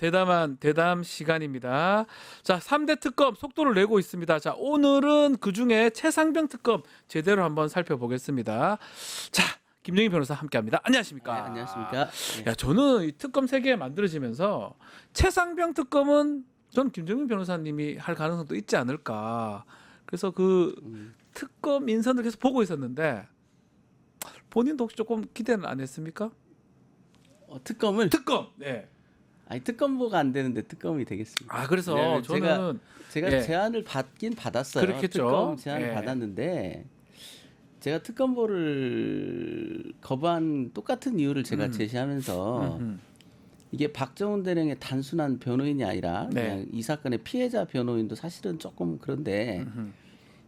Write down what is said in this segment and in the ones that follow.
대담한 대담 시간입니다. 자, 3대 특검 속도를 내고 있습니다. 자, 오늘은 그중에 최상병 특검 제대로 한번 살펴보겠습니다. 자, 김정희 변호사 함께합니다. 안녕하십니까? 네, 안녕하십니까? 야, 저는 이 특검 세 개 만들어지면서 최상병 특검은 저는 김정희 변호사님이 할 가능성도 있지 않을까. 그래서 그 특검 인선을 계속 보고 있었는데 본인도 혹시 조금 기대는 안 했습니까? 특검을 특검. 네. 아니 특검보가 안 되는데 특검이 되겠습니다. 아, 그래서 왜냐면 저는 제가 예. 제안을 받긴 받았어요. 그렇겠죠. 특검 제안을 예. 받았는데 제가 특검보를 거부한 똑같은 이유를 제가 제시하면서 이게 박정훈 대령의 단순한 변호인이 아니라 네. 그냥 이 사건의 피해자 변호인도 사실은 조금 그런데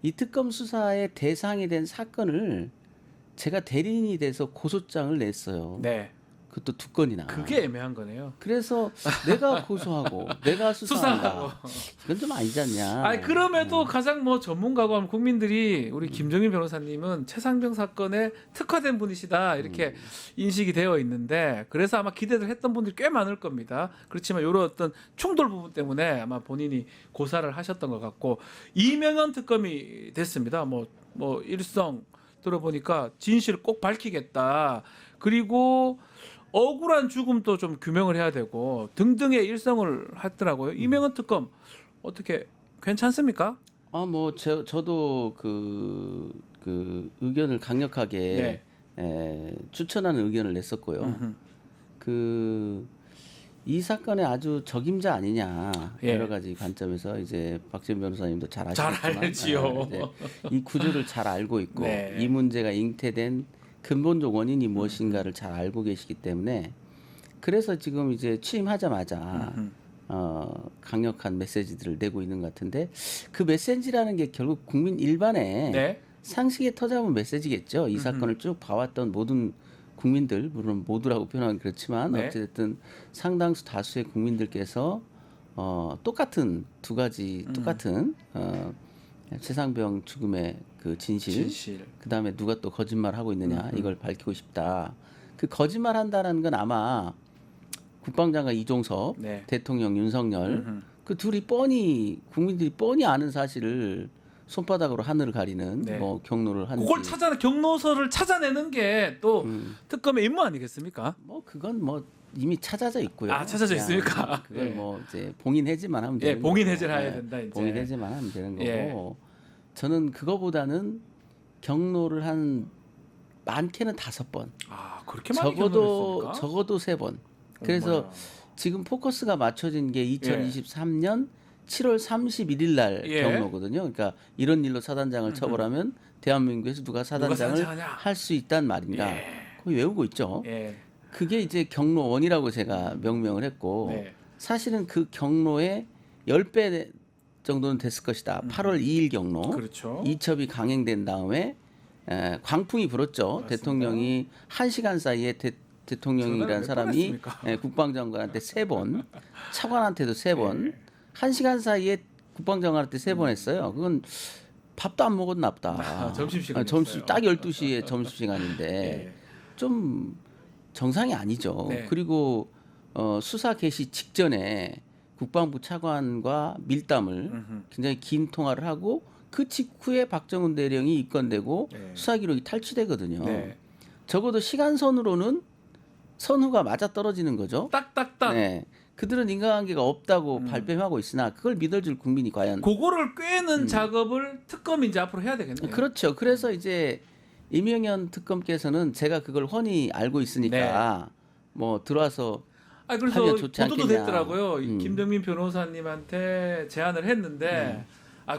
이 특검 수사의 대상이 된 사건을 제가 대리인이 돼서 고소장을 냈어요. 네. 그것도 2건이나. 그게 애매한 거네요. 그래서 내가 고소하고 내가 수사한다. 수사하고. 이건 좀 아니지 않냐. 아니 그럼에도 가장 뭐 전문가고 하면 국민들이 우리 김정희 변호사님은 최상병 사건에 특화된 분이시다 이렇게 인식이 되어 있는데 그래서 아마 기대를 했던 분들이 꽤 많을 겁니다. 그렇지만 이런 어떤 충돌 부분 때문에 아마 본인이 고사를 하셨던 것 같고 이명현 특검이 됐습니다. 뭐 일성 들어보니까 진실을 꼭 밝히겠다. 그리고 억울한 죽음도 좀 규명을 해야 되고 등등의 일성을 했더라고요. 이명헌 특검 어떻게 괜찮습니까? 저도 그 의견을 강력하게 추천하는 의견을 냈었고요. 이 사건의 아주 적임자 아니냐 여러 가지 관점에서 이제 박지원 변호사님도 잘 아시겠지만 잘 알지요. 이제 이 구조를 잘 알고 있고 네. 이 문제가 잉태된 근본적 원인이 무엇인가를 잘 알고 계시기 때문에 그래서 지금 이제 취임하자마자 강력한 메시지들을 내고 있는 것 같은데 그 메시지라는 게 결국 국민 일반의 네. 상식에 터잡은 메시지겠죠. 이 사건을 쭉 봐왔던 모든 국민들, 물론 모두라고 표현하면 그렇지만 네. 어쨌든 상당수 다수의 국민들께서 똑같은 두 가지 똑같은 최상병 죽음의 그 진실. 그다음에 누가 또 거짓말하고 있느냐 이걸 밝히고 싶다. 그 거짓말 한다는 건 아마 국방장관 이종섭, 네. 대통령 윤석열 그 둘이 뻔히 국민들이 뻔히 아는 사실을 손바닥으로 하늘을 가리는 네. 뭐 경로를 하는지 그걸 경로서를 찾아내는 게 또 특검의 임무 아니겠습니까? 뭐 그건 뭐 이미 찾아져 있고요. 아, 찾아져 그냥 있습니까? 그걸 예. 뭐 이제 봉인 해제만 하면 예, 되는 봉인 거고. 해제를 해야 된다, 이제. 봉인 해제만 하면 되는 거고. 예. 저는 그거보다는 경로를 한 많게는 5번. 아, 그렇게 많이 경로했습니까? 적어도 3번. 그래서 어머나. 지금 포커스가 맞춰진 게 2023년 7월 31일 날 예. 경로거든요. 그러니까 이런 일로 사단장을 처벌하면 대한민국에서 누가 사단장을 사단장하냐? 할 수 있단 말인가. 예. 그거 외우고 있죠. 예. 그게 이제 경로 1이라고 제가 명명을 했고 네. 사실은 그 경로의 10배 정도는 됐을 것이다. 8월 2일 경로. 그렇죠. 이첩이 강행된 다음에 광풍이 불었죠. 맞습니다. 대통령이 1시간 사이에 대통령이라는 전화를 몇 사람이 번 했습니까? 국방장관한테 3번, 차관한테도 3번, 1시간 사이에 국방장관한테 3번 했어요. 그건 밥도 안 먹었나 보다. 점심시간이었어요. 딱 12시에 점심시간인데 예. 좀 정상이 아니죠. 네. 그리고 수사 개시 직전에 국방부 차관과 밀담을 굉장히 긴 통화를 하고 그 직후에 박정훈 대령이 입건되고 네. 수사 기록이 탈취되거든요. 네. 적어도 시간선으로는 선후가 맞아 떨어지는 거죠. 딱딱딱. 네. 그들은 인과관계가 없다고 발뺌하고 있으나 그걸 믿어줄 국민이 과연 그거를 꿰는 작업을 특검이 이제 앞으로 해야 되겠네요. 그렇죠. 그래서 이제 이명현 특검께서는 제가 그걸 훤히 알고 있으니까 뭐 들어와서 그래서 하면 좋지 보도도 않겠냐. 됐더라고요. 김정민 변호사님한테 제안을 했는데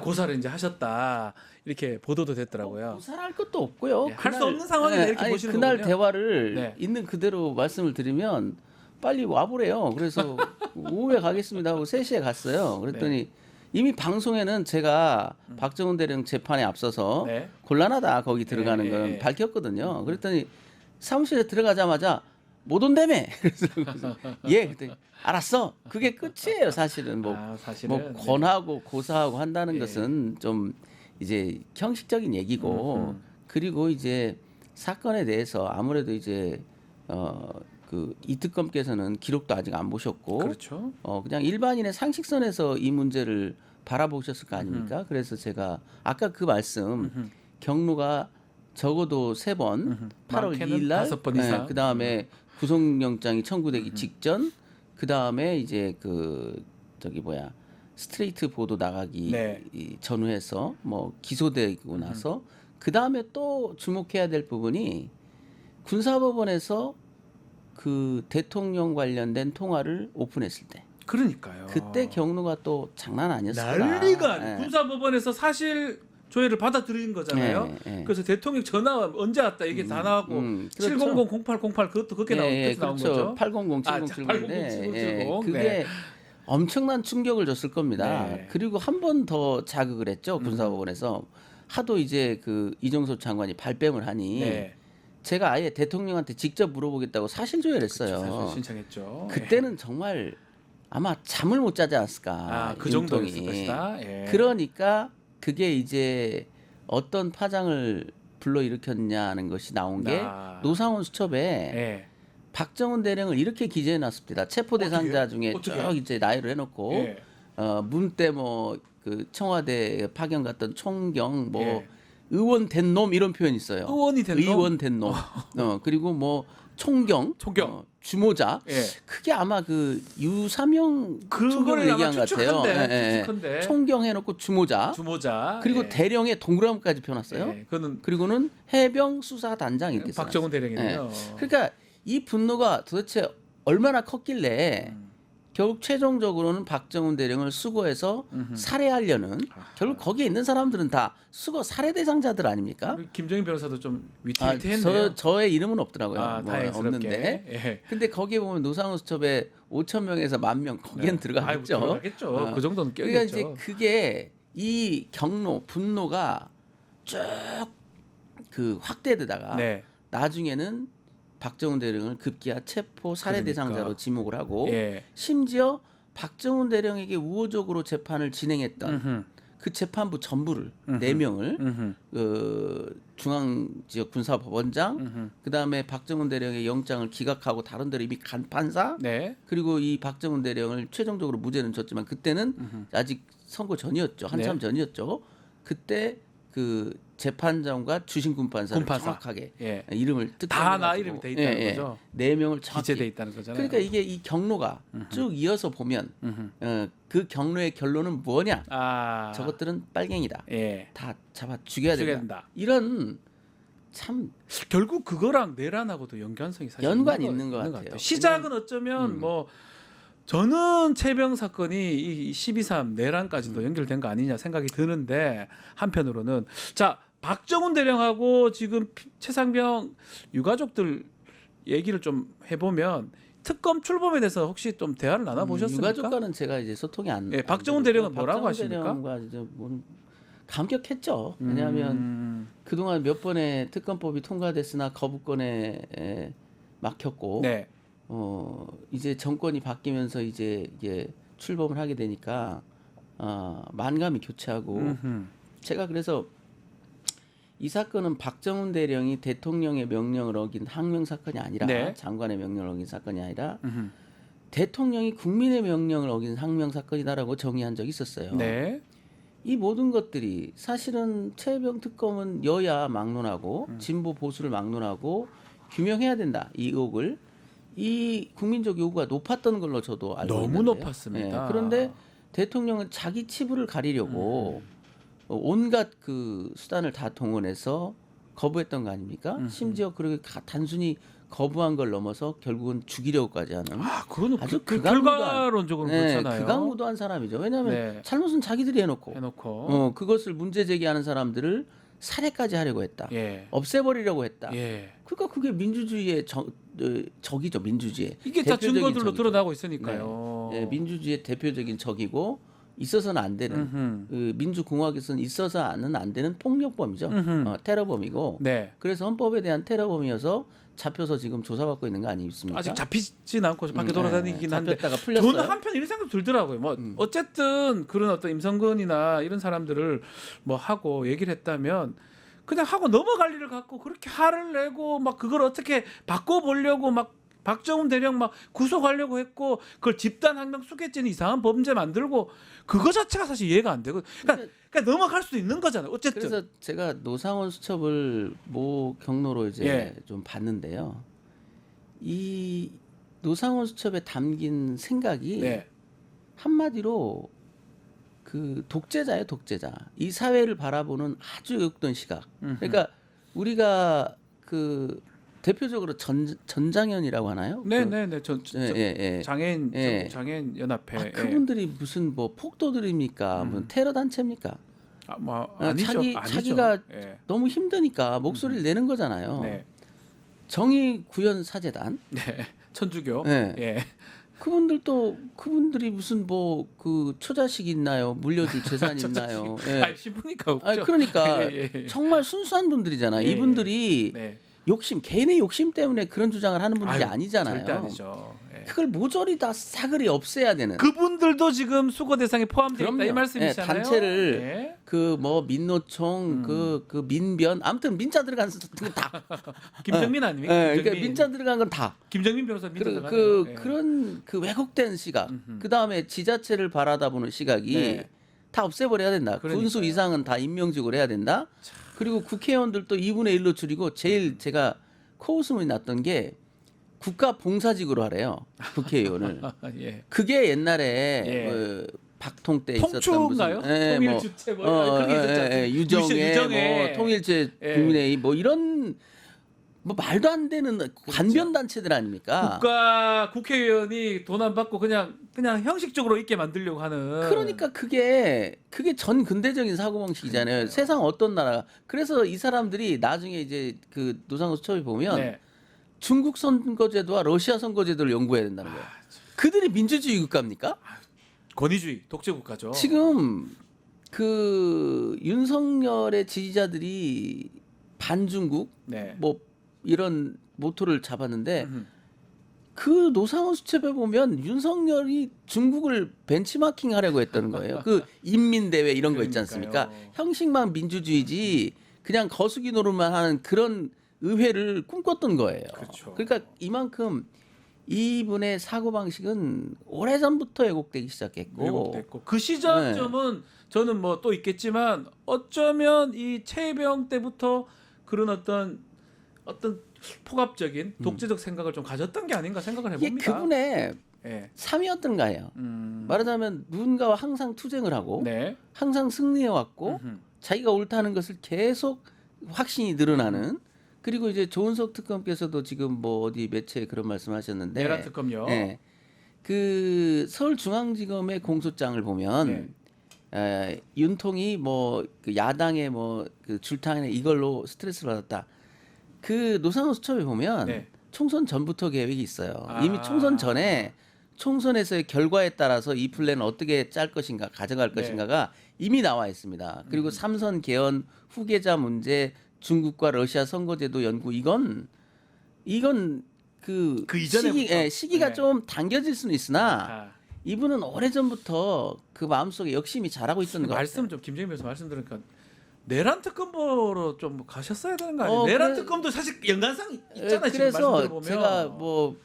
고사를 이제 하셨다 이렇게 보도도 됐더라고요. 고사할 것도 없고요. 네, 할수 없는 상황이네, 이렇게 보시는 그날 거군요. 대화를 네. 있는 그대로 말씀을 드리면 빨리 와보래요. 그래서 오후에 가겠습니다 하고 3시에 갔어요. 그랬더니 이미 방송에는 제가 박정훈 대령 재판에 앞서서 네. 곤란하다 거기 들어가는 건 밝혔거든요. 그랬더니 사무실에 들어가자마자 못 온다며. 그래서 예, 그랬더니 알았어. 그게 끝이에요. 사실은 사실은, 권하고 고사하고 한다는 것은 좀 이제 형식적인 얘기고 그리고 이제 사건에 대해서 아무래도 이제 그 이특검께서는 기록도 아직 안 보셨고 그렇죠. 그냥 일반인의 상식선에서 이 문제를 바라보셨을 거 아닙니까? 그래서 제가 아까 그 말씀 경로가 적어도 3번 8월 2일 날 5번 이상. 그다음에 구속영장이 청구되기 직전 그다음에 이제 그 저기 뭐야 스트레이트 보도 나가기 네. 전후해서 뭐 기소되고 나서 그다음에 또 주목해야 될 부분이 군사법원에서 그 대통령 관련된 통화를 오픈했을 때 그러니까요. 그때 경로가 또 장난 아니었을 거다. 난리가 아니에요. 예. 군사법원에서 사실 조회를 받아들인 거잖아요. 예, 예. 그래서 대통령 전화 언제 왔다 이게 다 나왔고 그렇죠. 700-0808 그것도 그렇게 나온 그렇죠. 거죠. 800 아, 7070인데 800 그게 네. 엄청난 충격을 줬을 겁니다. 네. 그리고 한 번 더 자극을 했죠. 군사법원에서 하도 이제 그 이종섭 장관이 발뺌을 하니 네. 제가 아예 대통령한테 직접 물어보겠다고 사실 조회를 했어요. 사실 신청했죠. 그때는 정말 아마 잠을 못 자지 않았을까. 그 정도였을 윤통이. 것이다. 예. 그러니까 그게 이제 어떤 파장을 불러일으켰냐는 것이 나온 게 노상원 수첩에 예. 박정훈 대령을 이렇게 기재해 놨습니다. 체포 대상자 중에 쭉 이제 나열을 해놓고 예. 문 때 뭐 그 청와대 파견 갔던 총경 뭐 예. 의원 된 놈 이런 표현이 있어요. 의원이 된 놈? 의원 된 놈. 그리고 뭐 총경, 주모자. 예. 그게 아마 그 유사명 그거를 총경을 아마 얘기한 것 같아요. 추측한데. 총경 해놓고 주모자. 그리고 예. 대령에 동그라미까지 펴놨어요. 예. 그거는 그리고는 해병 수사단장 이렇게 박정훈 써놨어요. 대령이네요. 그러니까 이 분노가 도대체 얼마나 컸길래 결국 최종적으로는 박정훈 대령을 수거해서 살해하려는 결국 거기에 있는 사람들은 다 수거 살해 대상자들 아닙니까? 우리 김정인 변호사도 좀 위태위태했네요. 저의 이름은 없더라고요. 다행스럽게. 없는데. 예. 근데 거기에 보면 노상훈 수첩에 5천 명에서 10,000명 거기엔 들어가겠죠. 들어가겠죠. 그 정도는 껴겠죠. 그러니까 이제 그게 이 경로 분노가 쭉 그 확대되다가 네. 나중에는 박정훈 대령을 급기야 체포 살해 대상자로 지목을 하고 예. 심지어 박정훈 대령에게 우호적으로 재판을 진행했던 그 재판부 전부를 4명을 중앙지역 군사법원장 그다음에 박정훈 대령의 영장을 기각하고 다른 데로 이미 간 판사 네. 그리고 이 박정훈 대령을 최종적으로 무죄는 줬지만 그때는 아직 선고 전이었죠. 한참 전이었죠. 그때 그 재판장과 주심 군판사를 정확하게 이름을 다 나 이름이 돼 있다는 거죠. 4명을 정확히 기재돼 있다는 거잖아요. 그러니까 이게 이 경로가 쭉 이어서 보면 그 경로의 결론은 뭐냐? 저것들은 빨갱이다. 예. 다 잡아 죽여야 된다. 이런 참 결국 그거랑 내란하고도 연관성이 사실 연관이 있는 것 같아요. 시작은 어쩌면 뭐 저는 최병 사건이 이 12.3 내란까지도 연결된 거 아니냐 생각이 드는데 한편으로는 자 박정훈 대령하고 지금 최상병 유가족들 얘기를 좀 해보면 특검 출범에 대해서 혹시 좀 대화를 나눠보셨습니까? 유가족과는 제가 이제 소통이 안. 박정훈 대령은 뭐라고 하십니까? 대령과 이제 뭐 감격했죠. 왜냐하면 그동안 몇 번의 특검법이 통과됐으나 거부권에 막혔고. 네. 이제 정권이 바뀌면서 이제 출범을 하게 되니까 만감이 교차하고 제가 그래서 이 사건은 박정훈 대령이 대통령의 명령을 어긴 항명 사건이 아니라 장관의 명령을 어긴 사건이 아니라 대통령이 국민의 명령을 어긴 항명 사건이다라고 정의한 적이 있었어요. 네. 이 모든 것들이 사실은 최병 특검은 여야 막론하고 진보 보수를 막론하고 규명해야 된다. 이 의혹을. 이 국민적 요구가 높았던 걸로 저도 알고 너무 있는데요. 높았습니다. 그런데 대통령은 자기 치부를 가리려고 온갖 그 수단을 다 동원해서 거부했던 거 아닙니까? 심지어 그렇게 단순히 거부한 걸 넘어서 결국은 죽이려고까지 하는 그건 아주 결과론적으로 그렇잖아요. 극악무도한 사람이죠. 왜냐하면 잘못은 자기들이 해놓고 그것을 문제 제기하는 사람들을 살해까지 하려고 했다. 없애버리려고 했다. 그러니까 그게 민주주의의 적이죠. 민주주의. 이게 다 증거들로 드러나고 있으니까요. 민주주의의 대표적인 적이고 있어서는 안 되는 그 민주공화국에서는 있어서는 안 되는 폭력범이죠. 테러범이고. 그래서 헌법에 대한 테러범이어서 잡혀서 지금 조사받고 있는 거 아니겠습니까? 아직 잡히진 않고 밖에 돌아다니긴 한데 풀렸어요. 저는 한편 이런 생각 들더라고요. 뭐 어쨌든 그런 어떤 임성근이나 이런 사람들을 뭐 하고 얘기를 했다면 그냥 하고 넘어갈 일을 갖고 그렇게 화를 내고 막 그걸 어떻게 바꿔보려고 막 박정훈 대령 막 구속하려고 했고 그걸 집단 항명 수괴죄는 이상한 범죄 만들고 그거 자체가 사실 이해가 안 되고 그러니까 넘어갈 수도 있는 거잖아요. 어쨌든 그래서 제가 노상원 수첩을 모 경로로 이제 예. 좀 봤는데요. 이 노상원 수첩에 담긴 생각이 네. 한마디로 그 독재자예요, 독재자. 이 사회를 바라보는 아주 역던 시각. 그러니까 우리가 그 대표적으로 전장현이라고 하나요? 네네네. 장애인 예. 장애인 연합회. 아, 그분들이 무슨 뭐 폭도들입니까? 무슨 테러 단체입니까? 아니죠. 자기가 예. 너무 힘드니까 목소리를 내는 거잖아요. 네. 정의 구현 사재단. 네. 천주교. 네. 예. 그분들이 무슨 뭐 그 처자식 있나요? 물려줄 재산 있나요? 예. 아니 신부니까 없죠. 아니, 그러니까 예. 정말 순수한 분들이잖아요. 예. 이분들이 네. 개인의 욕심 때문에 그런 주장을 하는 분들이 아유, 아니잖아요. 절대 아니죠. 예. 그걸 모조리 다 싸그리 없애야 되는. 그분들도 지금 수거 대상에 포함되어 있다 이 그럼요. 말씀이시잖아요. 예, 단체를 예. 그 뭐 민노총 그 민변 아무튼 민자 들어간 거 다. 김정민 아닙니까? 예, 김정민. 그러니까 민자 들어간 건 다. 김정민 변호사 민자 들어가네요. 예. 그런 그 왜곡된 시각. 그 다음에 지자체를 바라다보는 시각이 네. 다 없애버려야 된다. 그러니까요. 군수 이상은 다 임명직으로 해야 된다. 그리고 국회의원들도 2분의 1로 줄이고 제일 제가 코웃음이 났던 게 국가 봉사직으로 하래요. 국회의원을. 예. 그게 옛날에 예. 박통 때 있었던 통추인가요? 무슨 통일주체 그런 게 있었죠. 유정회, 뭐 통일제 예. 국민회의 뭐 이런 뭐 말도 안 되는 관변 단체들 아닙니까? 국회의원이 돈 안 받고 그냥 형식적으로 있게 만들려고 하는. 그러니까 그게 전 근대적인 사고방식이잖아요. 세상 어떤 나라가. 그래서 이 사람들이 나중에 이제 그 노상호 수첩에 보면 네. 중국 선거제도와 러시아 선거제도를 연구해야 된다는 거예요. 그들이 민주주의 국가입니까? 권위주의 독재 국가죠. 지금 그 윤석열의 지지자들이 반중국 네. 뭐 이런 모토를 잡았는데 음흠. 그 노상원 수첩에 보면 윤석열이 중국을 벤치마킹 하려고 했다는 거예요. 그 인민대회 이런 거 있지 않습니까? 그러니까요. 형식만 민주주의지 그냥 거수기 노릇만 하는 그런 의회를 꿈꿨던 거예요. 그렇죠. 그러니까 이만큼 이분의 사고방식은 오래전부터 왜곡되기 시작했고 왜곡됐고 그 시점은 저는 뭐 또 있겠지만 어쩌면 이 최혜병 때부터 그런 어떤 폭압적인 독재적 생각을 좀 가졌던 게 아닌가 생각을 이게 해봅니다. 그분의 예. 삶이었던가요. 말하자면 누군가와 항상 투쟁을 하고 네. 항상 승리해왔고 음흠. 자기가 옳다는 것을 계속 확신이 늘어나는 그리고 이제 조은석 특검께서도 지금 뭐 어디 매체에 그런 말씀하셨는데 내란 특검요. 예. 그 서울중앙지검의 공소장을 보면 윤통이 뭐 그 야당의 뭐 그 줄타기나 이걸로 스트레스를 받았다. 그 노상원 수첩에 보면 네. 총선 전부터 계획이 있어요. 아. 이미 총선 전에 총선에서의 결과에 따라서 이 플랜을 어떻게 짤 것인가 가져갈 네. 것인가가 이미 나와 있습니다. 그리고 삼선 개헌 후계자 문제 중국과 러시아 선거제도 연구 이건 그 이전에부터. 시기가 네. 좀 당겨질 수는 있으나 아, 이분은 오래전부터 그 마음속에 욕심이 자라고 있던 것 말씀 같아요. 좀 김정민 변호사 말씀 들으니까 내란 특검보로 좀 가셨어야 되는 거 아니에요? 어, 내란 그래- 특검도 사실 연관성 있잖아요. 지금 말씀 그래서 들어보면. 제가 뭐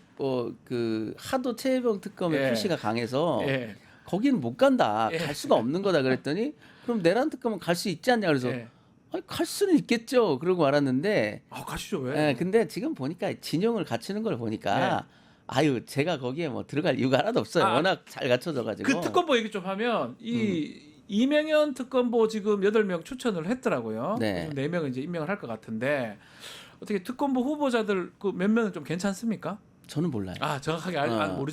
그 하도 최혜병 특검의 예. 표시가 강해서 예. 거기는 못 간다. 예. 갈 수가 없는 거다 그랬더니 그럼 내란 특검은 갈 수 있지 않냐 그래서 예. 아니, 갈 수는 있겠죠. 그러고 말았는데 아 가시죠 왜? 예, 근데 지금 보니까 진용을 갖추는 걸 보니까 아유 제가 거기에 뭐 들어갈 이유가 하나도 없어요. 아, 워낙 잘 갖춰져 가지고. 그 특검보 얘기 좀 하면 이 이명현 특검보 지금 8명 추천을 했더라고요. 네. 4명은 이제 임명을 할 것 같은데 어떻게 특검보 후보자들 그 몇 명은 좀 괜찮습니까? 저는 몰라요. 아 정확하게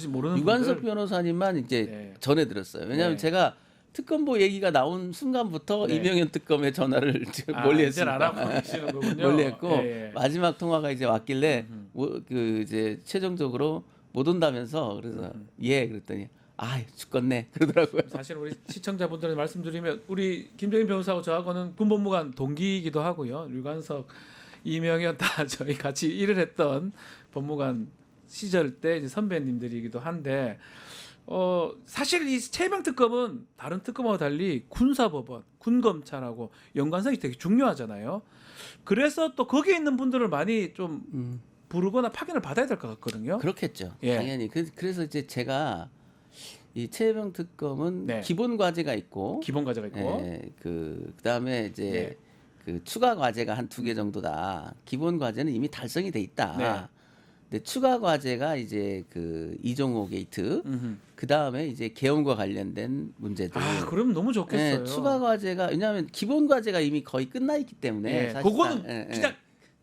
모르는 유관섭 분들. 변호사님만 이제 네. 전해 들었어요. 왜냐하면 네. 제가 특검보 얘기가 나온 순간부터 네. 이명현 특검의 전화를 지금 아, 멀리 이제는 했습니다. 알아보시는 거군요. 멀리 했고 예, 예. 마지막 통화가 이제 왔길래 그 이제 최종적으로 못 온다면서 그래서 예 그랬더니 아 죽겠네 그러더라고요. 사실 우리 시청자분들한테 말씀드리면 우리 김정인 변호사하고 저하고는 군법무관 동기이기도 하고요. 류관석, 이명현 다 저희 같이 일을 했던 법무관 시절 때 이제 선배님들이기도 한데 사실 이 최혜병 특검은 다른 특검하고 달리 군사법원, 군검찰하고 연관성이 되게 중요하잖아요. 그래서 또 거기에 있는 분들을 많이 좀 부르거나 파견을 받아야 될 것 같거든요. 그렇겠죠. 예. 당연히. 그래서 이제 제가 이 최혜병 특검은 네. 기본 과제가 있고, 기본 과제가 있고, 그다음에 이제 네. 그 추가 과제가 한 2개 정도다. 기본 과제는 이미 달성이 돼 있다. 네. 근데 추가 과제가 이제 그 이종호 게이트, 음흠. 그다음에 이제 계엄과 관련된 문제들. 아, 그럼 너무 좋겠어요. 추가 과제가 왜냐하면 기본 과제가 이미 거의 끝나 있기 때문에 예, 사실상, 그거는 그냥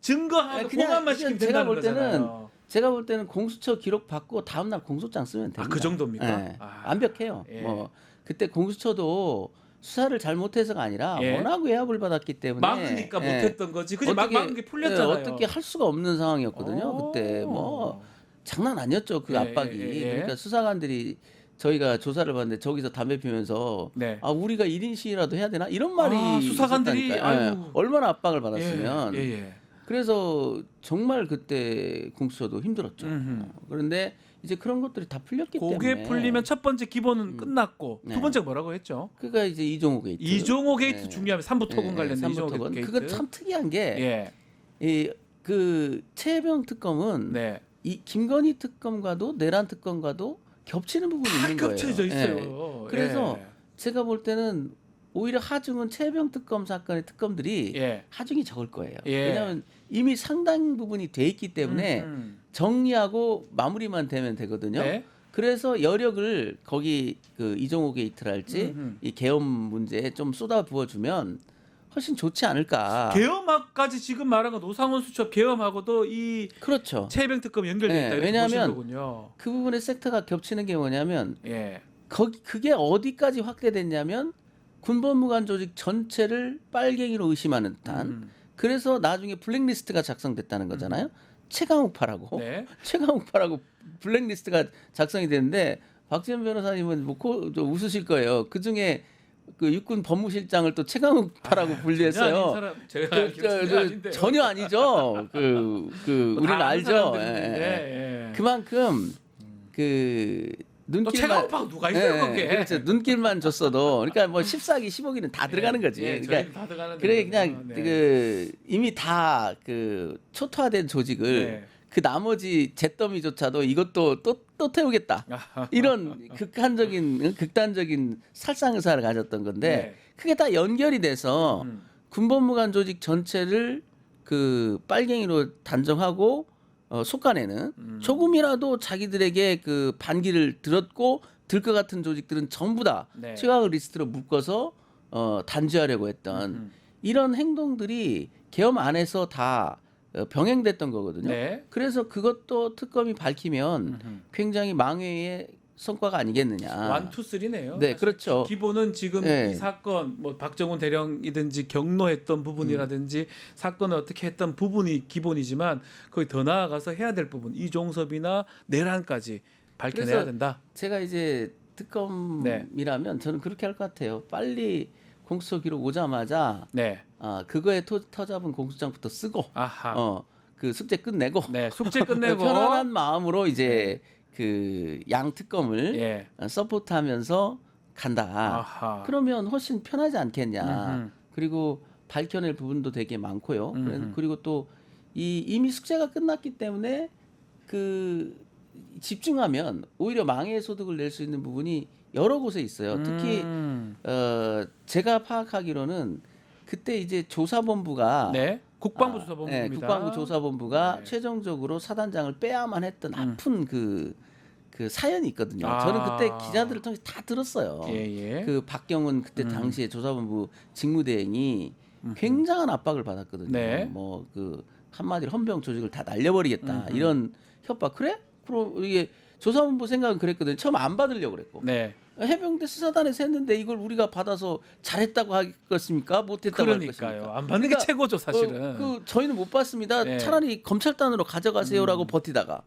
증거하고 그냥 보관만 시키면 제가 된다는 볼 때는 거잖아요. 제가 볼 때는 공수처 기록 받고 다음 날 공소장 쓰면 됩니다. 그 정도입니까? 예, 아, 완벽해요. 예. 뭐 그때 공수처도 수사를 잘못해서가 아니라 예. 워낙 외압을 받았기 때문에 막으니까 예, 못했던 거지. 그지 막은 게 풀렸잖아요. 어떻게 할 수가 없는 상황이었거든요. 그때 뭐 장난 아니었죠. 그 예, 압박이. 예, 예. 그러니까 수사관들이 저희가 조사를 받는데 저기서 담배 피면서 네. 아 우리가 1인 시위라도 해야 되나 이런 말이 수사관들이 있었다니까요. 예. 아이고. 얼마나 압박을 받았으면. 예. 그래서 정말 그때 공수처도 힘들었죠. 음흠. 그런데 이제 그런 것들이 다 풀렸기 그게 때문에 풀리면 첫 번째 기본은 끝났고 네. 두 번째 뭐라고 했죠? 그러니까 이제 이종호 게이트. 이종호 게이트 네. 중요하면 삼부토건 관련된 이종호 삼부토건. 게이트. 그건 참 특이한 게 예. 그 최혜병 특검은 네. 이 김건희 특검과도 내란 특검과도 겹치는 부분이 다 있는 거예요. 겹쳐져 예. 있어요. 그래서 예. 제가 볼 때는 오히려 하중은 최혜병 특검 사건의 특검들이 예. 하중이 적을 거예요. 예. 왜냐하면 이미 상당 부분이 돼 있기 때문에 정리하고 마무리만 되면 되거든요. 네. 그래서 여력을 거기 그 이종호 게이트랄지 음흠. 이 계엄 문제에 좀 쏟아 부어주면 훨씬 좋지 않을까. 계엄까지 지금 말한 건 노상원 수첩 계엄하고도 이 그렇죠. 최혜병 특검 연결돼 있다. 네, 이렇게 왜냐하면 보시는 거군요. 그 부분의 섹터가 겹치는 게 뭐냐면 예. 그게 어디까지 확대됐냐면 군법무관 조직 전체를 빨갱이로 의심하는 듯한 그래서 나중에 블랙리스트가 작성됐다는 거잖아요. 최강욱파라고 네. 최강욱파라고 블랙리스트가 작성이 됐는데 박지원 변호사님은 뭐 웃으실 거예요. 그 중에 그 육군 법무실장을 또 최강욱파라고 분류했어요. 전혀 아니죠. 우리는 알죠. 그만큼 그 눈길만 최강욱파가 누가 있어요, 그게. 그렇죠. 눈길만 줬어도 그러니까 뭐 14기, 15기는 다 들어가는 거지. 그러니까 다 들어가는 그래 그냥 거죠. 그 이미 다 그 초토화된 조직을 그 나머지 잿더미조차도 이것도 또 태우겠다. 이런 극단적인 살상 의사를 가졌던 건데 그게 다 연결이 돼서 군법무관 조직 전체를 그 빨갱이로 단정하고 속아내는 조금이라도 자기들에게 그 반기를 들었고 들 것 같은 조직들은 전부 다 최강 리스트로 묶어서 단죄하려고 했던 이런 행동들이 계엄 안에서 다 병행됐던 거거든요. 네. 그래서 그것도 특검이 밝히면 굉장히 망회의 성과가 아니겠느냐. 1, 2, 3네요. 네, 그렇죠. 기본은 지금 이 사건 뭐 박정훈 대령이든지 경로했던 부분이라든지 사건을 어떻게 했던 부분이 기본이지만 거기 더 나아가서 해야 될 부분 이종섭이나 내란까지 밝혀내야 된다. 제가 이제 특검이라면 저는 그렇게 할 것 같아요. 빨리 공수처 기록 오자마자 그거에 터잡은 공소장부터 쓰고 그 숙제 끝내고 숙제 끝내고 편안한 마음으로 이제 그 양 특검을 서포트하면서 간다. 그러면 훨씬 편하지 않겠냐. 그리고 밝혀낼 부분도 되게 많고요. 그리고 또 이미 숙제가 끝났기 때문에 그 집중하면 오히려 망해의 소득을 낼 수 있는 부분이 여러 곳에 있어요. 특히 제가 파악하기로는 그때 이제 조사본부가 국방부 조사본부입니다. 국방부 조사본부가 최종적으로 사단장을 빼야만 했던 아픈 그 사연이 있거든요. 저는 그때 기자들을 통해서 다 들었어요. 그 박경훈 그때 당시에 조사본부 직무대행이 굉장한 압박을 받았거든요. 뭐 그 한마디로 헌병 조직을 다 날려버리겠다 이런 협박. 그래? 그럼 이게 조사본부 생각은 그랬거든요. 처음 안 받으려고 그랬고. 해병대 수사단에서 했는데 이걸 우리가 받아서 잘했다고 하겠습니까? 못했다고 하겠습니까? 그러니까요. 안 받는 게 최고죠, 사실은. 저희는 못 받습니다. 차라리 검찰단으로 가져가세요라고 버티다가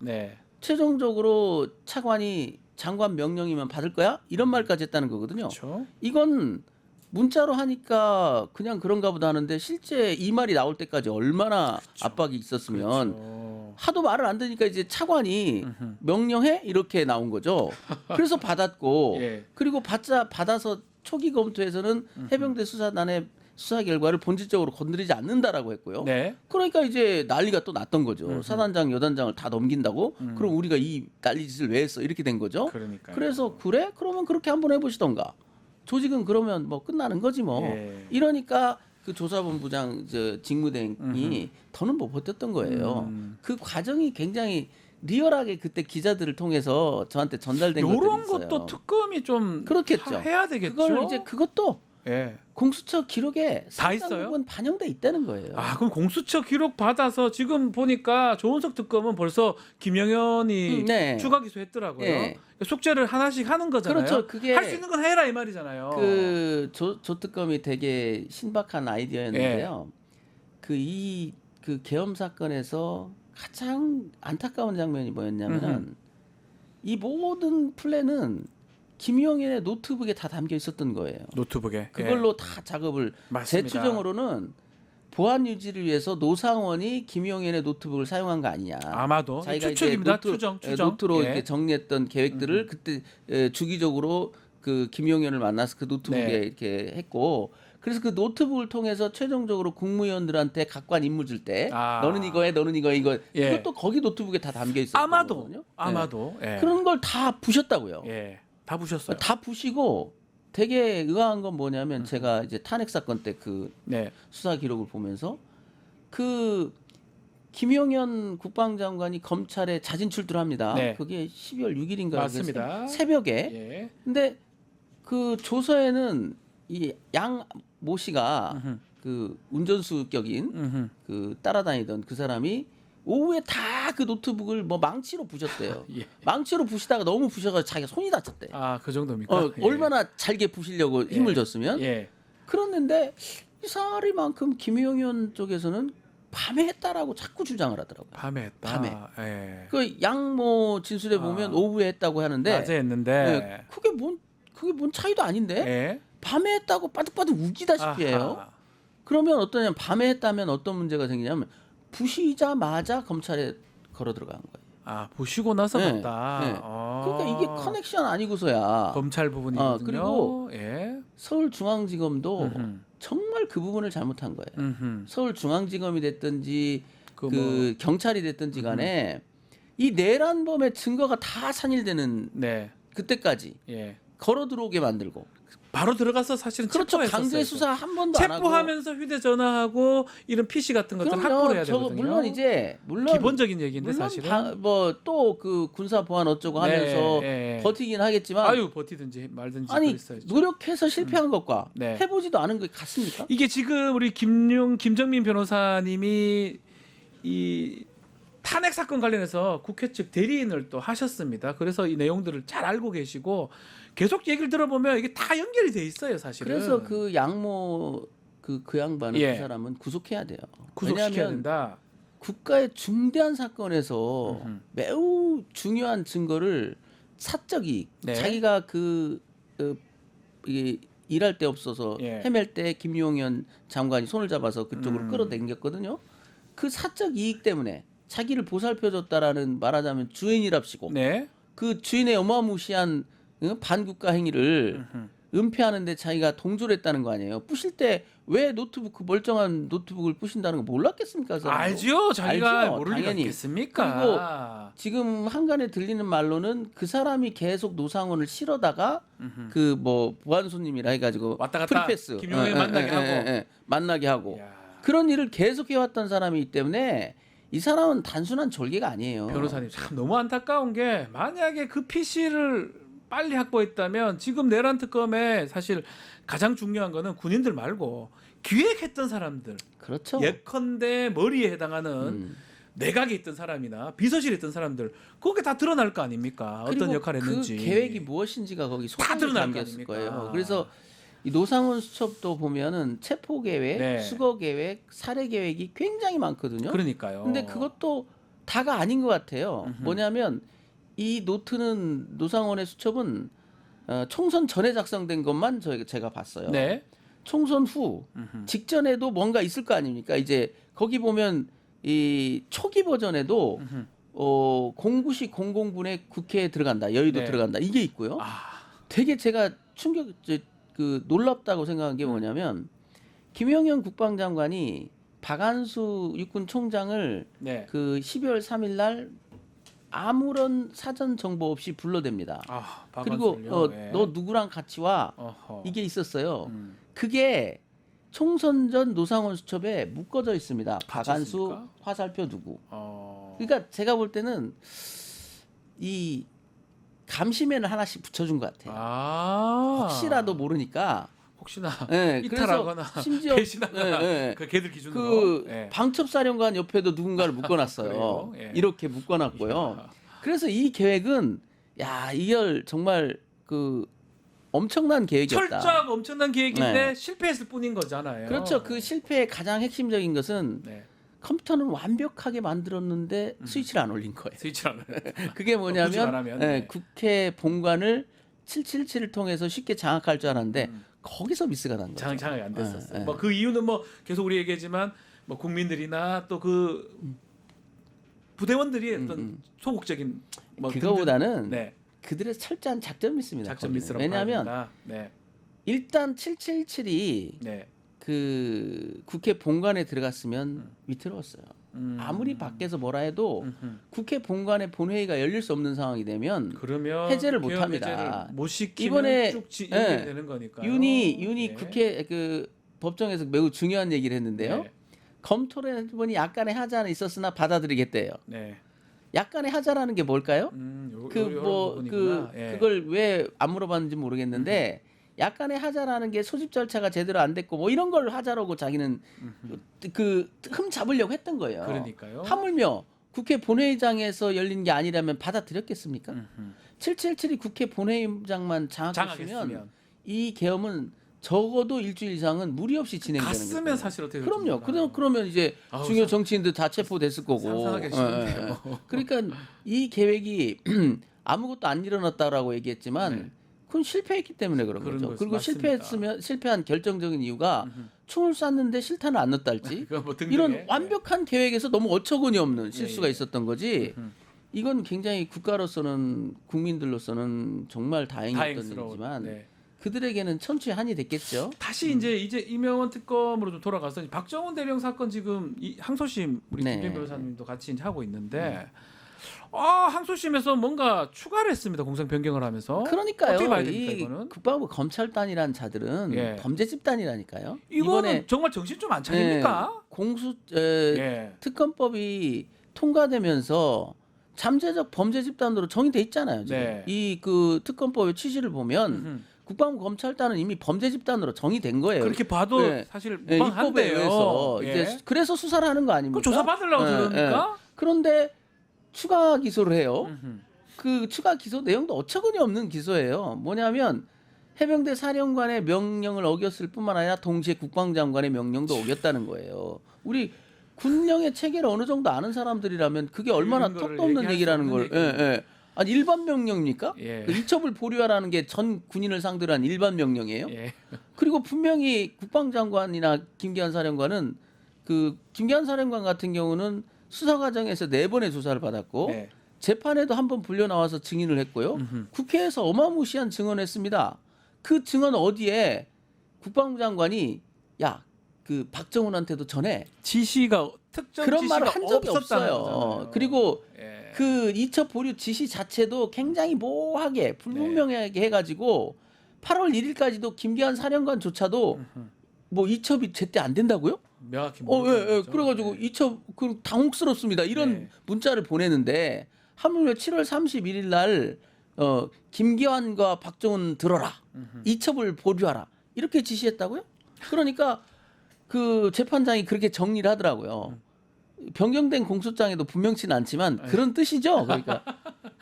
최종적으로 차관이 장관 명령이면 받을 거야? 이런 말까지 했다는 거거든요. 그렇죠. 이건 문자로 하니까 그냥 그런가 보다 하는데 실제 이 말이 나올 때까지 얼마나 압박이 있었으면 하도 말을 안 듣니까 이제 차관이 명령해 이렇게 나온 거죠. 그래서 받았고 그리고 받아서 초기 검토에서는 해병대 수사단에 수사 결과를 본질적으로 건드리지 않는다라고 했고요. 네. 그러니까 이제 난리가 또 났던 거죠. 사단장, 여단장을 다 넘긴다고? 그럼 우리가 이 난리짓을 왜 했어? 이렇게 된 거죠. 그러니까요. 그래서 그래? 그러면 그렇게 한번 해보시던가. 조직은 그러면 뭐 끝나는 거지 뭐. 예. 이러니까 그 조사본부장 직무대행이 더는 못 버텼던 거예요. 그 과정이 굉장히 리얼하게 그때 기자들을 통해서 저한테 전달된 것들이 있어요. 이런 것도 특검이 좀 그렇겠죠. 해야 되겠죠. 그걸 이제 그것도 예. 공수처 기록에 다 상당 있어요? 부분 반영돼 있다는 거예요. 아, 그럼 공수처 기록 받아서 지금 보니까 조은석 특검은 벌써 김영현이 네. 추가 기소했더라고요. 네. 속죄를 하나씩 하는 거잖아요. 그렇죠. 그게 할 수 있는 건 해라 이 말이잖아요. 그 조 특검이 되게 신박한 아이디어였는데요. 그 계엄 사건에서 가장 안타까운 장면이 뭐였냐면은 이 모든 플랜은 김용현의 노트북에 다 담겨 있었던 거예요. 노트북에 그걸로 다 작업을 맞습니다. 제 추정으로는 보안 유지를 위해서 노상원이 김용현의 노트북을 사용한 거 아니냐. 아마도 자기가 추측입니다. 이제 추정. 노트로 예. 이렇게 정리했던 계획들을 그때 주기적으로 그 김용현을 만나서 그 노트북에 네. 이렇게 했고, 그래서 그 노트북을 통해서 최종적으로 국무위원들한테 각관 임무 줄 때 너는 이거 해, 너는 이거 예. 그것도 거기 노트북에 다 담겨 있었거든요. 아마도 예. 그런 걸 다 부셨다고요. 예. 다 부셨어요. 다 부시고 되게 의아한 건 뭐냐면 제가 이제 탄핵 사건 때 그 네. 수사 기록을 보면서 그 김용현 국방장관이 검찰에 자진 출두합니다. 네. 그게 12월 6일인가 맞습니다. 새벽에. 예. 근데 그 조서에는 이 양 모 씨가 음흠. 그 운전수 격인 음흠. 그 따라다니던 그 사람이 오후에 다 그 노트북을 뭐 망치로 부셨대요. 예. 망치로 부시다가 너무 부셔가지고 자기가 손이 다쳤대. 아, 그 정도입니까? 예. 얼마나 잘게 부시려고 힘을 줬으면. 예. 그랬는데 이사리만큼 김용현 쪽에서는 밤에 했다라고 자꾸 주장을 하더라고요. 밤에 했다. 밤에. 예. 그 양모 진술에 보면 오후에 했다고 하는데 낮에 했는데. 네, 그게 뭔 차이도 아닌데 예. 밤에 했다고 빠득빠득 우기다시피 해요. 아하. 그러면 어떠냐면 밤에 했다면 어떤 문제가 생기냐면 부시자마자 검찰에 걸어 들어간 거예요. 아, 보시고 나서 네, 봤다. 네. 아. 그러니까 이게 커넥션 아니고서야 검찰 부분이거든요. 그리고 예. 서울중앙지검도 음흠. 정말 그 부분을 잘못한 거예요. 음흠. 서울중앙지검이 됐든지 그 그 뭐- 경찰이 됐든지 간에 이 내란범의 증거가 다 산일되는 네. 그때까지 예. 걸어 들어오게 만들고 바로 들어가서 사실은 그렇죠. 체포했었어요. 강제 수사 한 번도 안 하고 체포하면서 휴대전화하고 이런 PC 같은 것들 확보를 해야 저거 되거든요. 물론 기본적인 얘기인데 물론 사실은. 뭐또 그 군사 보안 어쩌고 네, 하면서 예. 버티긴 하겠지만 아유, 버티든지 말든지 아니 그랬어야죠. 노력해서 실패한 것과 네. 해보지도 않은 게 같습니까? 이게 지금 우리 김정민 변호사님이 이 탄핵 사건 관련해서 국회 측 대리인을 또 하셨습니다. 그래서 이 내용들을 잘 알고 계시고 계속 얘기를 들어보면 이게 다 연결이 돼 있어요, 사실은. 그래서 그 양모 그 양반은 예. 그 사람은 구속해야 돼요. 구속시켜야 왜냐하면 된다. 국가의 중대한 사건에서 음흠. 매우 중요한 증거를 사적 이익, 네. 자기가 이게 일할 데 없어서 예. 헤맬 때 김용현 장관이 손을 잡아서 그쪽으로 끌어당겼거든요. 그 사적 이익 때문에 자기를 보살펴줬다라는 말하자면 주인이랍시고 네. 그 주인의 어마무시한 반국가 행위를 은폐하는데 자기가 동조를 했다는 거 아니에요. 부실 때 왜 노트북 그 멀쩡한 노트북을 부신다는 거 몰랐겠습니까? 그 사람도? 알죠. 자기가 알죠, 모를 리가 당연히. 있겠습니까? 지금 한간에 들리는 말로는 그 사람이 계속 노상원을 실어다가 그 뭐 보안 손님이라 해가지고 왔다 갔다 프리패스 김용현 만나게 하고. 만나게 하고 이야. 그런 일을 계속 해왔던 사람이기 때문에 이 사람은 단순한 졸개가 아니에요. 변호사님 참 너무 안타까운 게 만약에 그 PC를 빨리 확보했다면 지금 내란 특검에 사실 가장 중요한 거는 군인들 말고 기획했던 사람들, 그렇죠. 예컨대 머리에 해당하는 내각에 있던 사람이나 비서실에 있던 사람들 그게 다 드러날 거 아닙니까? 어떤 그리고 역할을 했는지. 그 계획이 무엇인지가 거기 다 소상히 드러날 거 담겼을 아닙니까? 거예요. 그래서 이 노상원 수첩도 보면은 체포 계획, 네. 수거 계획, 살해 계획이 굉장히 많거든요. 그러니까요. 근데 그것도 다가 아닌 것 같아요. 뭐냐면 이 노트는 노상원의 수첩은 총선 전에 작성된 것만 제가 봤어요. 네. 총선 후 직전에도 뭔가 있을 거 아닙니까? 이제 거기 보면 이 초기 버전에도 공구시 공공분에 국회에 들어간다, 여의도 네. 들어간다 이게 있고요. 되게 제가 놀랍다고 생각한 게 뭐냐면 김영현 국방장관이 박안수 육군 총장을 네. 그 12월 3일 날 아무런 사전 정보 없이 불러댑니다. 아, 그리고 예. 너 누구랑 같이 와 어허. 이게 있었어요. 음. 그게 총선 전 노상원 수첩에 묶어져 있습니다. 박안수 있습니까? 화살표 두고. 어. 그러니까 제가 볼 때는 이 감시맨을 하나씩 붙여준 것 같아요. 아. 혹시라도 모르니까. 혹시나 네, 이탈하거나 그래서 심지어 배신하거나 네, 그 걔들 기준으로 그 예. 방첩사령관 옆에도 누군가를 묶어놨어요. 그래요? 예. 이렇게 묶어놨고요. 그래서 이 계획은 야 이걸 정말 그 엄청난 계획이었다. 철저하고 엄청난 계획인데 네. 실패했을 뿐인 거잖아요. 그렇죠. 그 실패의 가장 핵심적인 것은 네. 컴퓨터는 완벽하게 만들었는데 스위치를 안 올린 거예요. 스위치를 그게 뭐냐면 말하면, 네. 국회 본관을 777을 통해서 쉽게 장악할 줄 알았는데 거기서 미스가 난 거죠. 장악이 안 됐었어요. 네. 뭐 그 이유는 뭐 계속 우리 얘기했지만 뭐 국민들이나 또 그 부대원들이 어떤 소극적인 뭐 그거보다는 등등, 네. 그들의 철저한 작전 미스입니다. 작전 거기는. 미스라고 왜냐하면 봐야 됩니다. 일단 777이 네. 그 국회 본관에 들어갔으면 위태로웠어요. 아무리 밖에서 뭐라 해도 국회 본관의 본회의가 열릴 수 없는 상황이 되면 그러면 해제를 못 개헌 합니다. 해제를 못 시키면 이번에 쭉 예, 연결되는 거니까요. 윤희 예. 국회 그 법정에서 매우 중요한 얘기를 했는데요. 네. 검토를 해보니 약간의 하자는 있었으나 받아들이겠대요. 네. 약간의 하자라는 게 뭘까요? 그걸 왜 안 물어봤는지 모르겠는데 약간의 하자라는 게 소집 절차가 제대로 안 됐고 뭐 이런 걸 하자라고 자기는 그 흠 잡으려고 했던 거예요. 그러니까요. 하물며 국회 본회의장에서 열린 게 아니라면 받아들였겠습니까? 777이 국회 본회의장만 장악했으면 장악했으면. 이 계엄은 적어도 일주일 이상은 무리 없이 진행되는 거예요. 갔으면 사실 어떻게 될지 그럼요. 몰라요. 그러면 이제 아우, 중요 정치인들 다 체포됐을 거고. 상상하기 싫은데요. 그러니까 이 계획이 아무것도 안 일어났다라고 얘기했지만 네. 그건 실패했기 때문에 그런 거죠. 거죠. 그리고 맞습니다. 실패한 결정적인 이유가 총을 쐈는데 실탄을 안 넣었달지 그거 뭐 등등의, 이런 완벽한 계획에서 너무 어처구니 없는 실수가 예. 있었던 거지. 이건 굉장히 국가로서는 국민들로서는 정말 다행이었던 다행스러운. 일이지만 네. 그들에게는 천추의 한이 됐겠죠. 다시 이제 이명원 특검으로 좀 돌아가서 박정훈 대령 사건 지금 이 항소심 우리 네. 김빈 변호사님도 같이 이제 하고 있는데 항소심에서 뭔가 추가를 했습니다. 공상 변경을 하면서. 그러니까요. 어떻게 봐야 됩니까, 이 이거는? 국방부 검찰단이란 자들은 예. 범죄 집단이라니까요. 이거는 정말 정신 좀 안 차립니까? 예. 특검법이 통과되면서 잠재적 범죄 집단으로 정의돼 있잖아요. 지금. 네. 이 그 특검법의 취지를 보면 국방부 검찰단은 이미 범죄 집단으로 정의된 거예요. 그렇게 봐도 네. 사실 입법에 무방한데요. 의해서 예. 이제 그래서 수사를 하는 거 아닙니까? 그럼 조사 받으려고 저럽니까? 그런데 추가 기소를 해요. 음흠. 그 추가 기소 내용도 어처구니 없는 기소예요. 뭐냐면 해병대 사령관의 명령을 어겼을 뿐만 아니라 동시에 국방장관의 명령도 어겼다는 거예요. 우리 군령의 체계를 어느 정도 아는 사람들이라면 그게 얼마나 이런 거를 턱도 없는 얘기할 수 얘기라는 없는 걸. 얘기예요. 아니 일반 명령입니까? 예. 그 이첩을 보류하라는 게 전 군인을 상대로 한 일반 명령이에요. 예. 그리고 분명히 국방장관이나 김기한 사령관은 그 김기한 사령관 같은 경우는 수사 과정에서 4번의 조사를 받았고 네. 재판에도 한 번 불려 나와서 증인을 했고요. 국회에서 어마무시한 증언했습니다. 그 증언 어디에 국방부 장관이 야 그 박정훈한테도 전해 지시가 특정 그런 지시가 말을 한 적이 없었다는 없어요. 거잖아요. 그리고 예. 그 이첩 보류 지시 자체도 굉장히 모호하게 불분명하게 해가지고 8월 1일까지도 김기한 사령관조차도 뭐 이첩이 제때 안 된다고요? 명확히 예. 그래가지고 이첩 그 당혹스럽습니다. 이런 네. 문자를 보내는데 하물며 7월 31일 날 김기환과 박정훈 들어라. 이첩을 보류하라. 이렇게 지시했다고요? 그러니까 그 재판장이 그렇게 정리를 하더라고요. 변경된 공소장에도 분명치는 않지만 그런 뜻이죠. 그러니까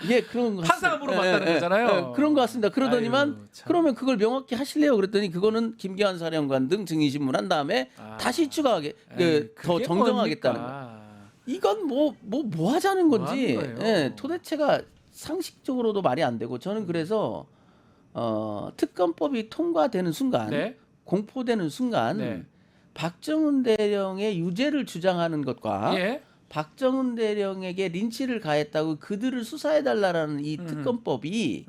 예 그런 거 판사가 물어봤다는 거잖아요. 그런 것 같습니다. 그러더니만 아유, 참. 그러면 그걸 명확히 하실래요? 그랬더니 그거는 김기환 사령관 등 증인신문 한 다음에 다시 추가하게 더 그게 정정하겠다는 거. 뭡니까? 이건 뭐 하자는 건지 뭐 하는 거예요? 도대체가 상식적으로도 말이 안 되고 저는 그래서 특검법이 통과되는 순간 네. 공포되는 순간 네. 박정훈 대령의 유죄를 주장하는 것과 예. 박정훈 대령에게 린치를 가했다고 그들을 수사해달라는 이 특검법이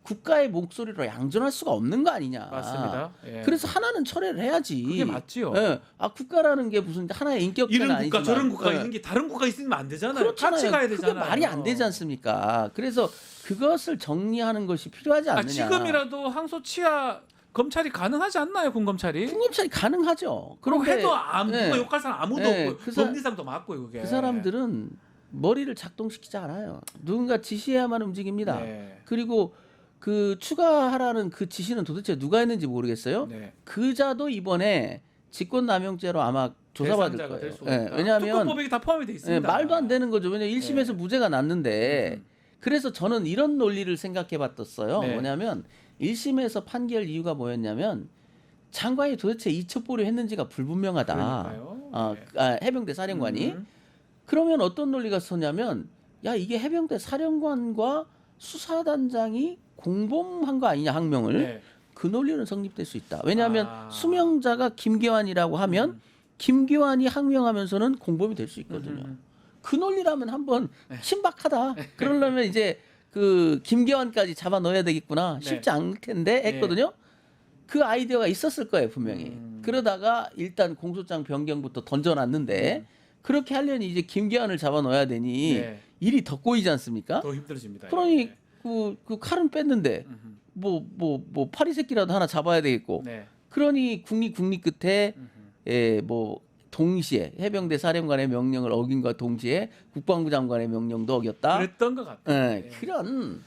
국가의 목소리로 양존할 수가 없는 거 아니냐. 맞습니다. 예. 그래서 하나는 철회를 해야지. 그게 맞지요. 예. 아 국가라는 게 무슨 하나의 인격체는 이런 아니지만 국가 저런 국가 예. 있는 게 다른 국가 있으면 안 되잖아요. 그렇잖아요. 같이 가야 되잖아요. 그게 말이 안 되지 않습니까? 그래서 그것을 정리하는 것이 필요하지 않느냐. 지금이라도 항소치하 검찰이 가능하지 않나요, 군검찰이? 군검찰이 가능하죠. 그럼 그런데 해도 누가 예. 욕할 사람 아무도 예, 없고 그 법리상도 맞고요, 그게. 그 사람들은 머리를 작동시키지 않아요. 누군가 지시해야만 움직입니다. 네. 그리고 그 추가하라는 그 지시는 도대체 누가 했는지 모르겠어요. 네. 그자도 이번에 직권남용죄로 아마 조사받을 대상자가 될 거예요. 수가 있다. 왜냐하면 특검법에 다 포함이 돼 있습니다. 말도 안 되는 거죠. 왜냐하면 1심에서 네. 무죄가 났는데 그래서 저는 이런 논리를 생각해봤었어요. 네. 뭐냐면 1심에서 판결 이유가 뭐였냐면 장관이 도대체 이첩보를 했는지가 불분명하다. 그러니까요. 해병대 사령관이. 그러면 어떤 논리가 서냐면 야 이게 해병대 사령관과 수사단장이 공범한 거 아니냐 항명을. 네. 그 논리는 성립될 수 있다. 왜냐하면 수명자가 김기환이라고 하면 김기환이 항명하면서는 공범이 될 수 있거든요. 그 논리라면 한번 신박하다. 그러려면 이제 그 김기환까지 잡아 넣어야 되겠구나. 쉽지 않을 텐데 했거든요. 그 아이디어가 있었을 거예요 분명히. 그러다가 일단 공소장 변경부터 던져놨는데 그렇게 하려니 이제 김기환을 잡아 넣어야 되니 일이 더 꼬이지 않습니까? 더 힘들어집니다. 그러니 그 칼은 뺐는데 뭐 파리 새끼라도 하나 잡아야 되겠고. 네. 그러니 국리 끝에 뭐 동시에 해병대 사령관의 명령을 어긴과 동시에 국방부 장관의 명령도 어겼다. 그랬던 것 같아요. 그런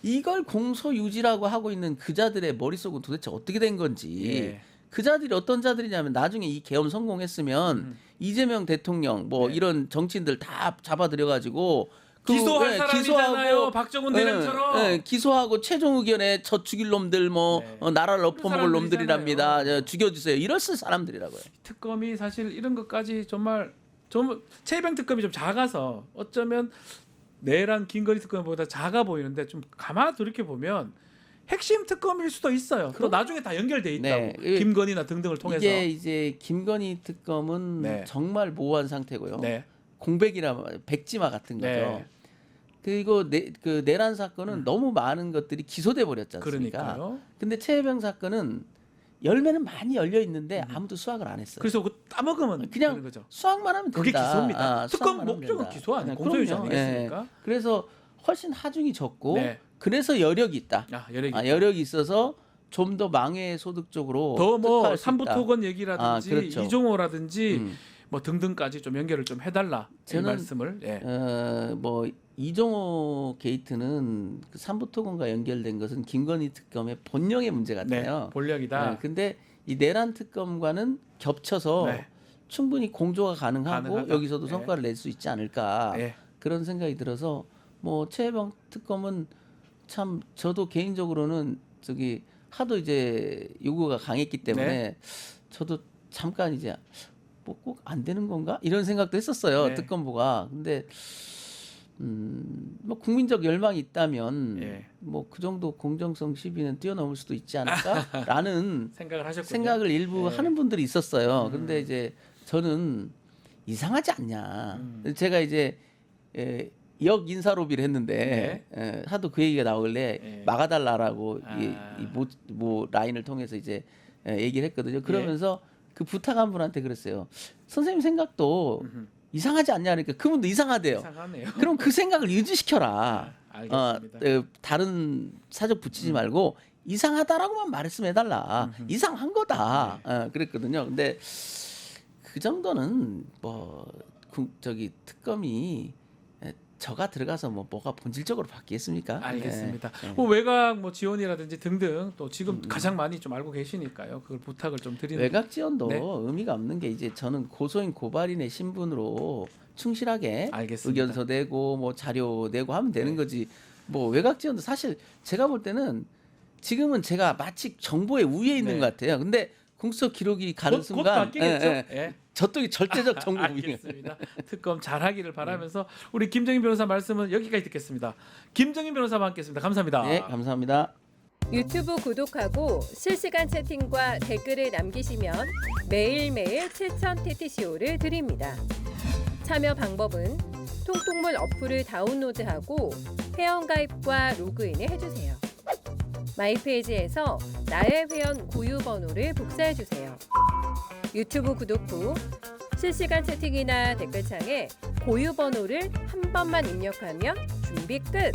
이걸 공소유지라고 하고 있는 그자들의 머릿속은 도대체 어떻게 된 건지. 그자들이 어떤 자들이냐면 나중에 이 계엄 성공했으면 이재명 대통령 뭐 이런 정치인들 다 잡아들여가지고 기소할 사람이잖아요. 박정훈 대령처럼. 기소하고 최종 의견에 저 죽일 놈들 뭐 나라를 엎어먹을 놈들이랍니다. 죽여주세요. 이랬을 사람들이라고요. 특검이 사실 이런 것까지 정말 좀 최병 특검이 좀 작아서 어쩌면 내란 김건희 특검보다 작아 보이는데 좀 가만 돌이켜 보면 핵심 특검일 수도 있어요. 또 나중에 다 연결돼 있다고. 김건희나 등등을 통해서. 이게 이제 김건희 특검은 정말 모호한 상태고요. 공백이라 백지마 같은 거죠. 그리고 그 내란 사건은 너무 많은 것들이 기소돼 버렸지 않습니까? 그러니까요. 근데 최혜병 사건은 열매는 많이 열려 있는데 아무도 수확을 안 했어요. 그래서 그 따먹으면 그냥 거죠. 수확만 하면 된다. 그게 기소입니다. 특검 수확만 목적은 하면 기소 아니에요. 된다. 공소유지 아니겠습니까? 그래서 훨씬 하중이 적고 그래서 여력이 있다. 여력이 있어서 좀 더 망해 소득 쪽으로 더 뭐 특화할 수 삼부토건 얘기라든지 그렇죠. 이종호라든지 뭐 등등까지 좀 연결을 좀 해달라 이 말씀을. 뭐 이종호 게이트는 그 삼부토건과 연결된 것은 김건희 특검의 본령의 문제 같아요. 본령이다. 근데 이 내란 특검과는 겹쳐서 충분히 공조가 가능하고 여기서도 성과를 낼 수 있지 않을까 그런 생각이 들어서 뭐 최혜병 특검은 참 저도 개인적으로는 저기 하도 이제 요구가 강했기 때문에 저도 잠깐 이제 뭐 꼭 안 되는 건가 이런 생각도 했었어요. 특검부가. 근데 뭐 국민적 열망이 있다면 뭐 그 정도 공정성 시비는 뛰어넘을 수도 있지 않을까라는 생각을 하셨군요. 생각을 일부 하는 분들이 있었어요. 그런데 이제 저는 이상하지 않냐. 제가 이제 역 인사 로비를 했는데 하도 그 얘기가 나오길래 막아달라라고 뭐 라인을 통해서 이제 얘기를 했거든요. 그러면서 그 부탁한 분한테 그랬어요. 선생님 생각도 이상하지 않냐 그러니까 그분도 이상하대요. 이상하네요. 그럼 그 생각을 유지시켜라. 알겠습니다. 다른 사적 붙이지 말고 이상하다라고만 말했으면 해달라. 이상한 거다. 그랬거든요. 근데 그 정도는 뭐 저기 특검이 저가 들어가서 뭐가 본질적으로 바뀌겠습니까? 알겠습니다. 뭐 외곽 뭐 지원이라든지 등등 또 지금 가장 많이 좀 알고 계시니까요. 그걸 부탁을 좀 드리는. 외곽 지원도 의미가 없는 게 이제 저는 고소인 고발인의 신분으로 충실하게 알겠습니다. 의견서 내고 뭐 자료 내고 하면 되는 거지. 뭐 외곽 지원도 사실 제가 볼 때는 지금은 제가 마치 정보의 우위에 있는 것 같아요. 근데 공수처 기록이 가는 순간 곧 바뀌겠죠. 저쪽이 절대적 정보 우위. 알겠습니다. 특검 잘하기를 바라면서 우리 김정인 변호사 말씀은 여기까지 듣겠습니다. 김정인 변호사와 함께했습니다. 감사합니다. 네, 감사합니다. 유튜브 구독하고 실시간 채팅과 댓글을 남기시면 매일매일 7,000 TTCO를 드립니다. 참여 방법은 통통물 어플을 다운로드하고 회원가입과 로그인을 해주세요. 마이페이지에서 나의 회원 고유 번호를 복사해주세요. 유튜브 구독 후 실시간 채팅이나 댓글창에 고유 번호를 한 번만 입력하면 준비 끝!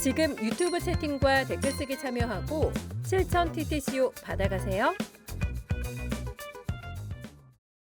지금 유튜브 채팅과 댓글 쓰기 참여하고 실천 TTCO 받아가세요.